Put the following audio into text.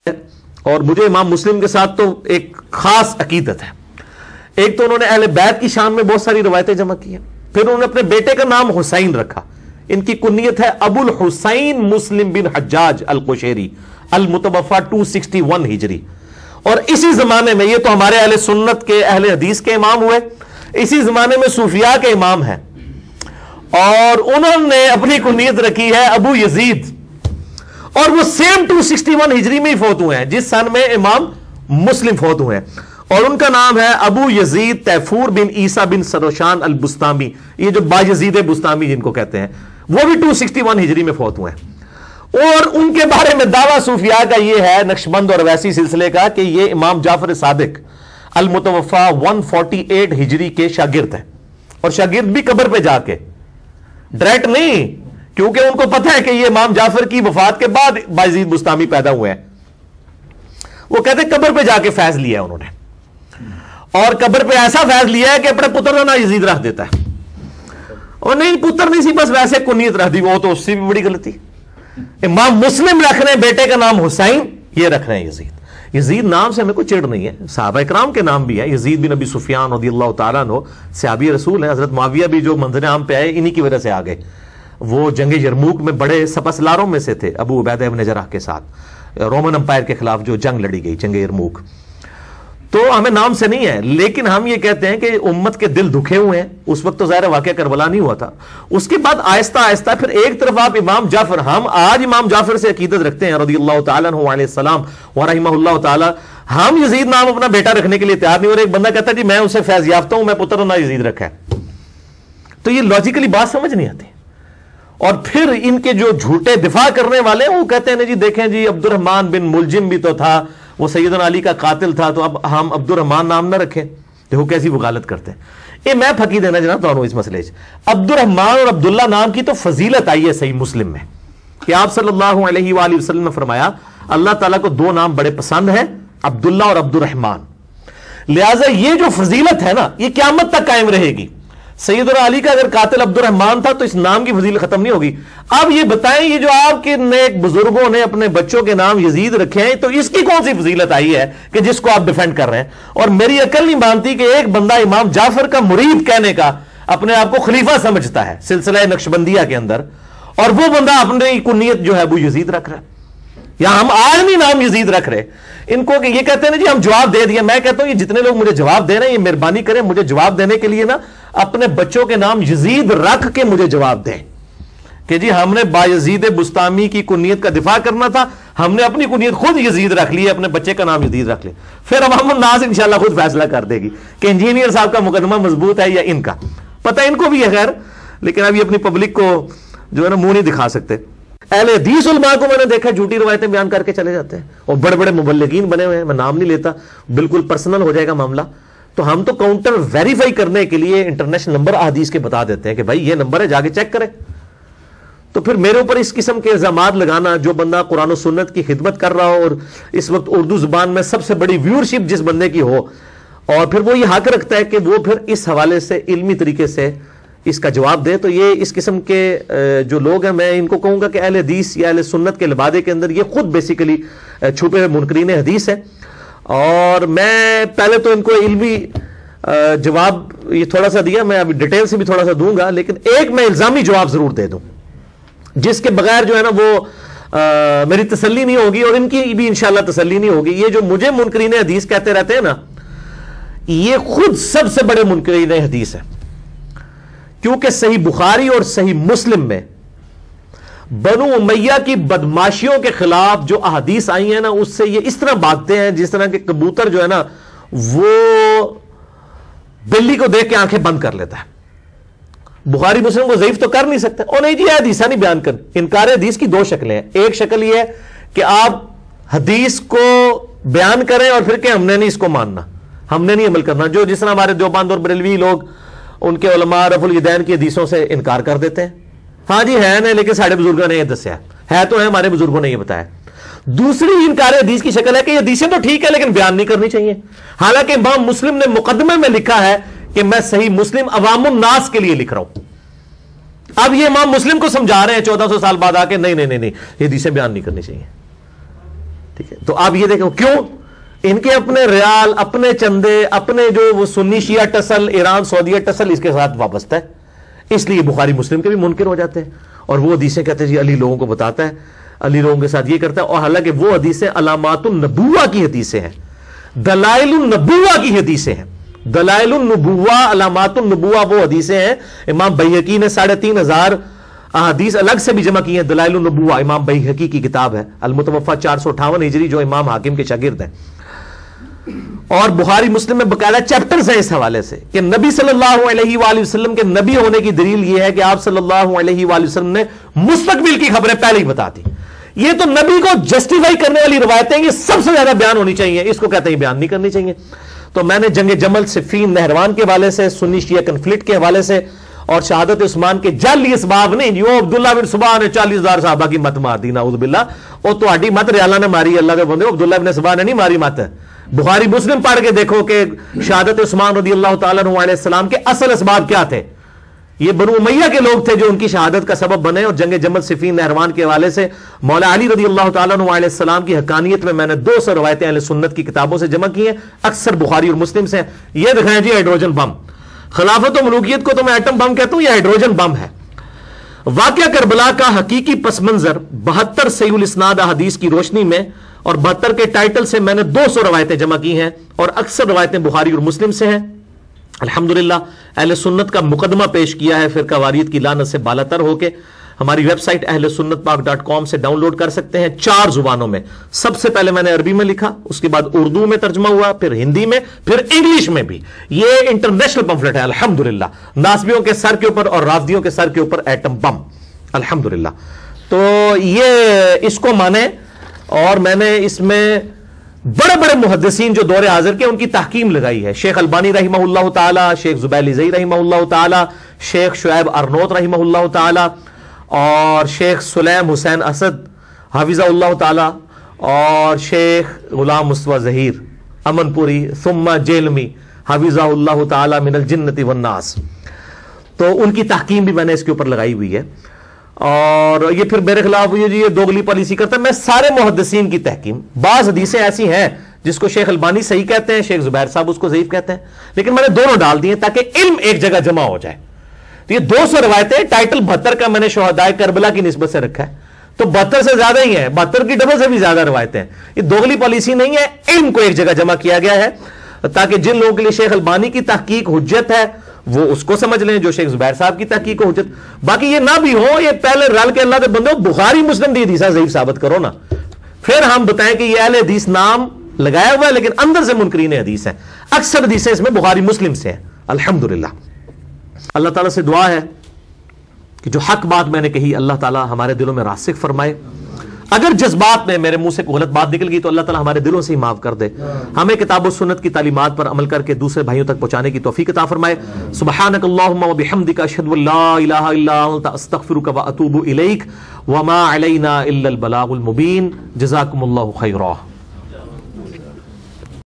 اور مجھے امام مسلم کے ساتھ تو ایک خاص عقیدت ہے. ایک تو انہوں نے اہل بیت کی شان میں بہت ساری روایتیں جمع کی ہیں. پھر انہوں نے اپنے بیٹے کا نام حسین رکھا. ان کی کنیت ہے ابو الحسین مسلم بن حجاج القشیری المتوفا 261 ہجری. اور اسی زمانے میں، یہ تو ہمارے اہل سنت کے اہل حدیث کے امام ہوئے، اسی زمانے میں صوفیاء کے امام ہیں، اور انہوں نے اپنی کنیت رکھی ہے ابو یزید، اور وہ سیم 261 ہجری میں ہی فوت ہوئے ہیں جس سن میں امام مسلم فوت ہوئے ہیں. اور ان کا نام ہے ابو یزید تیفور بن عیسیٰ بن سروشان البستامی. یہ جو با یزید بستامی جن کو کہتے ہیں، وہ بھی 261 ہجری میں فوت ہوئے ہیں. اور ان کے بارے میں دعویٰ صوفیاء کا یہ ہے، نقشبند اور ویسی سلسلے کا، کہ یہ امام جعفر صادق المتوفا 148 ہجری کے شاگرد ہیں. اور شاگرد بھی قبر پہ جا کے، ڈائریکٹ نہیں، کیونکہ ان کو پتہ ہے کہ یہ امام جعفر کی وفات کے بعد بایزید بستامی پیدا ہوئے ہیں. وہ کہتے ہیں قبر پہ جا کے فیض لیا ہے انہوں نے، اور قبر پہ ایسا فیض لیا ہے کہ اپنے پتر کا نام یزید رکھ دیتا ہے. اور نہیں، پتر نہیں سی، بس ویسے کنیت رکھ دی، وہ تو اس سے بھی بڑی غلطی. امام مسلم رکھ رہے ہیں بیٹے کا نام حسین، یہ رکھ رہے ہیں یزید. یزید نام سے ہمیں کوئی چڑ نہیں ہے، صحابہ اکرام کے نام بھی ہے. یزید بن ابی سفیان رضی اللہ تعالیٰ عنہ صحابی رسول ہیں. حضرت معاویہ بھی جو منظر عام پہ آئے انہی کی وجہ سے آگے. وہ جنگ یرموک میں بڑے سپاسلاروں میں سے تھے، ابو عبیدہ ابن جراح کے ساتھ رومن امپائر کے خلاف جو جنگ لڑی گئی، جنگ یرموک. تو ہمیں نام سے نہیں ہے، لیکن ہم یہ کہتے ہیں کہ امت کے دل دکھے ہوئے ہیں. اس وقت تو ظاہر واقعہ کربلا نہیں ہوا تھا. اس کے بعد آہستہ آہستہ پھر ایک طرف آپ امام جعفر، ہم آج امام جعفر سے عقیدت رکھتے ہیں رضی اللہ تعالیٰ عنہ علیہ السلام ورحمہ اللہ تعالیٰ. ہم یزید نام اپنا بیٹا رکھنے کے لیے تیار نہیں. اور ایک بندہ کہتا ہے جی میں اسے فیض یافتہ ہوں، میں پتر نہ یزید رکھا ہے. تو یہ لاجیکلی بات سمجھ نہیں آتی. اور پھر ان کے جو جھوٹے دفاع کرنے والے ہیں وہ کہتے ہیں جی دیکھیں جی عبد الرحمن بن ملجم بھی تو تھا، وہ سیدنا علی کا قاتل تھا، تو اب ہم عبد الرحمن نام نہ رکھیں. دیکھو کیسی وکالت کرتے ہیں. یہ میں پھکی دینا جناب تو اس مسئلے سے. عبد الرحمن اور عبداللہ نام کی تو فضیلت آئی ہے صحیح مسلم میں، کہ آپ صلی اللہ علیہ وآلہ وسلم نے فرمایا اللہ تعالیٰ کو دو نام بڑے پسند ہیں، عبداللہ اور عبد الرحمن. لہٰذا یہ جو فضیلت ہے نا، یہ قیامت تک قائم رہے گی. سیدنا علی کا اگر قاتل عبد الرحمن تھا تو اس نام کی فضیلت ختم نہیں ہوگی. اب یہ بتائیں، یہ جو آپ کے نیک بزرگوں نے اپنے بچوں کے نام یزید رکھے ہیں، تو اس کی کون سی فضیلت آئی ہے کہ جس کو آپ ڈیفینڈ کر رہے ہیں؟ اور میری عقل نہیں مانتی کہ ایک بندہ امام جعفر کا مرید کہنے کا اپنے آپ کو خلیفہ سمجھتا ہے سلسلہ نقشبندیہ کے اندر، اور وہ بندہ اپنی کنیت جو ہے وہ یزید رکھ رہا ہے. یا ہم آج نہیں نام یزید رکھ رہے ان کو، کہ یہ کہتے ہیں نا جی ہم جواب دے دیا. میں کہتا ہوں یہ جتنے لوگ مجھے جواب دے رہے ہیں، یہ مہربانی کریں مجھے جواب دینے کے لیے نا اپنے بچوں کے نام یزید رکھ کے مجھے جواب دیں کہ جی ہم نے بایزید بستامی کی کنیت کا دفاع کرنا تھا، ہم نے اپنی کنیت خود یزید رکھ لی، اپنے بچے کا نام یزید رکھ لے. پھر عوام الناس انشاءاللہ خود فیصلہ کر دے گی کہ انجینئر صاحب کا مقدمہ مضبوط ہے یا ان کا. پتہ ان کو بھی ہے خیر، لیکن ابھی اپنی پبلک کو جو ہے نا منہ نہیں دکھا سکتے. اہل حدیث علماء کو میں نے دیکھا جھوٹی روایتیں بیان کر کے چلے جاتے ہیں، اور بڑے بڑے مبلغین بنے ہوئے ہیں. میں نام نہیں لیتا، بالکل پرسنل ہو جائے گا معاملہ. تو ہم تو کاؤنٹر ویریفائی کرنے کے لیے انٹرنیشنل نمبر احادیث کے بتا دیتے ہیں کہ بھائی یہ نمبر ہے، جا کے چیک کریں. تو پھر میرے اوپر اس قسم کے الزامات لگانا، جو بندہ قرآن و سنت کی خدمت کر رہا ہو اور اس وقت اردو زبان میں سب سے بڑی ویورشپ جس بندے کی ہو، اور پھر وہ یہ حق رکھتا ہے کہ وہ پھر اس حوالے سے علمی طریقے سے اس کا جواب دے، تو یہ اس قسم کے جو لوگ ہیں، میں ان کو کہوں گا کہ اہل حدیث یا اہل سنت کے لبادے کے اندر یہ خود بیسیکلی چھپے ہوئے منکرین حدیث ہیں. اور میں پہلے تو ان کو علمی جواب یہ تھوڑا سا دیا، میں ابھی ڈیٹیل سے بھی تھوڑا سا دوں گا، لیکن ایک میں الزامی جواب ضرور دے دوں جس کے بغیر جو ہے نا وہ میری تسلی نہیں ہوگی اور ان کی بھی انشاءاللہ تسلی نہیں ہوگی. یہ جو مجھے منکرین حدیث کہتے رہتے ہیں نا، یہ خود سب سے بڑے منکرین حدیث ہیں، کیونکہ صحیح بخاری اور صحیح مسلم میں بنو امیہ کی بدماشیوں کے خلاف جو احادیث آئی ہیں نا، اس سے یہ اس طرح بھاگتے ہیں جس طرح کہ کبوتر جو ہے نا وہ بلی کو دیکھ کے آنکھیں بند کر لیتا ہے. بخاری مسلم کو ضعیف تو کر نہیں سکتے. اور نہیں جی حدیثہ نہیں بیان کر. انکار حدیث کی دو شکلیں ہیں. ایک شکل یہ ہے کہ آپ حدیث کو بیان کریں اور پھر کہ ہم نے نہیں اس کو ماننا، ہم نے نہیں عمل کرنا. جو جس طرح ہمارے دیوبند اور بریلوی لوگ ان کے علماء رفع الیدین کی حدیثوں سے انکار کر دیتے ہیں. ہاں جی ہے نہیں، لیکن ساڑھے بزرگوں نے یہ دسیا ہے تو ہے، ہمارے بزرگوں نے یہ بتایا. دوسری انکار حدیث کی شکل ہے کہ یہ حدیثیں تو ٹھیک ہے لیکن بیان نہیں کرنی چاہیے. حالانکہ امام مسلم نے مقدمے میں لکھا ہے کہ میں صحیح مسلم عوام الناس کے لیے لکھ رہا ہوں. اب یہ امام مسلم کو سمجھا رہے ہیں 1400 سال بعد آ کے نہیں نہیں نہیں نہیں، یہ حدیثیں بیان نہیں کرنی چاہیے. ٹھیک ہے، تو آپ یہ دیکھو کیوں ان کے اپنے ریال، اپنے چندے، اپنے جو وہ سنی شیعہ ٹسل، ایران سعودیہ ٹسل اس کے ساتھ وابستہ ہے، اس لیے بخاری مسلم کے بھی منکر ہو جاتے ہیں، اور وہ حدیثیں کہتے ہیں جی علی لوگوں کو بتاتا ہے، علی لوگوں کے ساتھ یہ کرتا ہے، اور حالانکہ وہ حدیثیں علامات النبوہ کی حدیثیں ہیں، دلائل النبوہ کی حدیثیں ہیں، دلائل النبوہ، علامات النبوہ وہ حدیثیں ہیں، امام بیہقی نے 3500 احادیث الگ سے بھی جمع کی ہیں، دلائل النبوہ امام بیہقی کی کتاب ہے، المتوفہ 458 ہجری، جو امام حاکم کے شاگرد ہیں، اور بخاری مسلم میں باقاعدہ چیپٹرز ہیں اس حوالے سے کہ نبی صلی اللہ علیہ وآلہ وسلم کے نبی ہونے کی دلیل یہ ہے کہ آپ صلی اللہ علیہ وآلہ وسلم نے مستقبل کی خبریں پہلے ہی بتا دی. یہ تو نبی کو جسٹیفائی کرنے والی روایتیں یہ سب سے زیادہ بیان ہونی چاہیے، اس کو کہتے ہیں بیان نہیں کرنی چاہیے. تو میں نے جنگ جمل، صفین، نہروان کے حوالے سے، سنی شیعہ کنفلکٹ کے حوالے سے، اور شہادت عثمان کے جعلی اسباب نہیں، جو عبداللہ بن سبا نے 40,000 صحابہ کی مت مار دی، نعوذ باللہ، وہ تو آڈی مت ریالہ نے ماری، اللہ کے بندے، عبداللہ بن سبا نے نہیں ماری مت. بخاری مسلم پڑھ کے دیکھو کہ شہادت عثمان رضی اللہ تعالیٰ عنہ علیہ السلام کے اصل اسباب کیا تھے. یہ بنو امیہ کے لوگ تھے جو ان کی شہادت کا سبب بنے، اور جنگ جمل، صفین، نہروان کے حوالے سے مولا علی رضی اللہ تعالیٰ عنہ علیہ السلام کی حقانیت میں نے 200 روایتیں اہل سنت کی کتابوں سے جمع کی ہیں، اکثر بخاری اور مسلم سے. یہ دکھائیں جی ہائیڈروجن بم، خلافت و ملوکیت کو تو میں ایٹم بم کہتا ہوں، یہ ہائیڈروجن بم ہے. واقعہ کربلا کا حقیقی پس منظر 72 صحیح الاسناد احادیث کی روشنی میں اور 72 کے ٹائٹل سے میں نے 200 روایتیں جمع کی ہیں، اور اکثر روایتیں بخاری اور مسلم سے ہیں. الحمدللہ اہل سنت کا مقدمہ پیش کیا ہے، فرقہ واریت کی لعنت سے بالاتر ہو کے. ہماری ویب سائٹ اہل سنت پاک .com سے ڈاؤن لوڈ کر سکتے ہیں 4 زبانوں میں. سب سے پہلے میں نے عربی میں لکھا، اس کے بعد اردو میں ترجمہ ہوا، پھر ہندی میں، پھر انگلش میں بھی. یہ انٹرنیشنل پمفلٹ ہے الحمدللہ، ناسبیوں کے سر کے اوپر اور رافضیوں کے سر کے اوپر ایٹم بم الحمدللہ. تو یہ اس کو مانے، اور میں نے اس میں بڑے بڑے محدثین جو دور حاضر کے ان کی تحکیم لگائی ہے. شیخ البانی رحمہ اللہ تعالی، شیخ زبیلی زئی رحمہ اللہ تعالی، شیخ شعیب ارنوت رحمہ اللہ تعالی، اور شیخ سلیم حسین اسد حافظہ اللہ تعالی، اور شیخ غلام مصطفیٰ ظہیر امن پوری ثم جیلمی حافظہ اللہ تعالی من الجنت والناس. تو ان کی تحکیم بھی میں نے اس کے اوپر لگائی ہوئی ہے. اور یہ پھر میرے خلاف یہ دوگلی پالیسی کرتا ہے. میں سارے محدثین کی تحکیم، بعض حدیثیں ایسی ہیں جس کو شیخ البانی صحیح کہتے ہیں، شیخ زبیر صاحب اس کو ضعیف کہتے ہیں، لیکن میں نے دونوں ڈال دیے تاکہ علم ایک جگہ جمع ہو جائے. تو یہ 200 روایتیں، ٹائٹل 72 کا میں نے شہدائے کربلا کی نسبت سے رکھا ہے، تو 72 سے زیادہ ہی ہے، 72 کی ڈبل سے بھی زیادہ روایتیں. یہ دوگلی پالیسی نہیں ہے، علم کو ایک جگہ جمع کیا گیا ہے تاکہ جن لوگوں کے لیے شیخ البانی کی تحقیق حجت ہے وہ اس کو سمجھ لیں، جو شیخ زبیر صاحب کی تحقیق کو حجت. باقی یہ نہ بھی ہو، یہ پہلے رل کے اللہ کے بندے بخاری مسلم دی حدیث ضعیف ثابت کرو نا، پھر ہم بتائیں کہ یہ اہل حدیث نام لگایا ہوا ہے لیکن اندر سے منکرین حدیث ہیں. اکثر حدیثیں اس میں بخاری مسلم سے ہیں الحمدللہ. اللہ تعالیٰ سے دعا ہے کہ جو حق بات میں نے کہی اللہ تعالیٰ ہمارے دلوں میں راسخ فرمائے. اگر جذبات میں میرے منہ سے کوئی غلط بات نکل گئی تو اللہ تعالیٰ ہمارے دلوں سے ہی معاف کر دے. ہمیں کتاب و سنت کی تعلیمات پر عمل کر کے دوسرے بھائیوں تک پہنچانے کی توفیق عطا فرمائے. سبحانک اللہم و بحمدک اشہد ان لا الہ الا انت استغفرک و اتوب الیک وما علینا الا البلاغ المبین. جزاکم اللہ خیرا.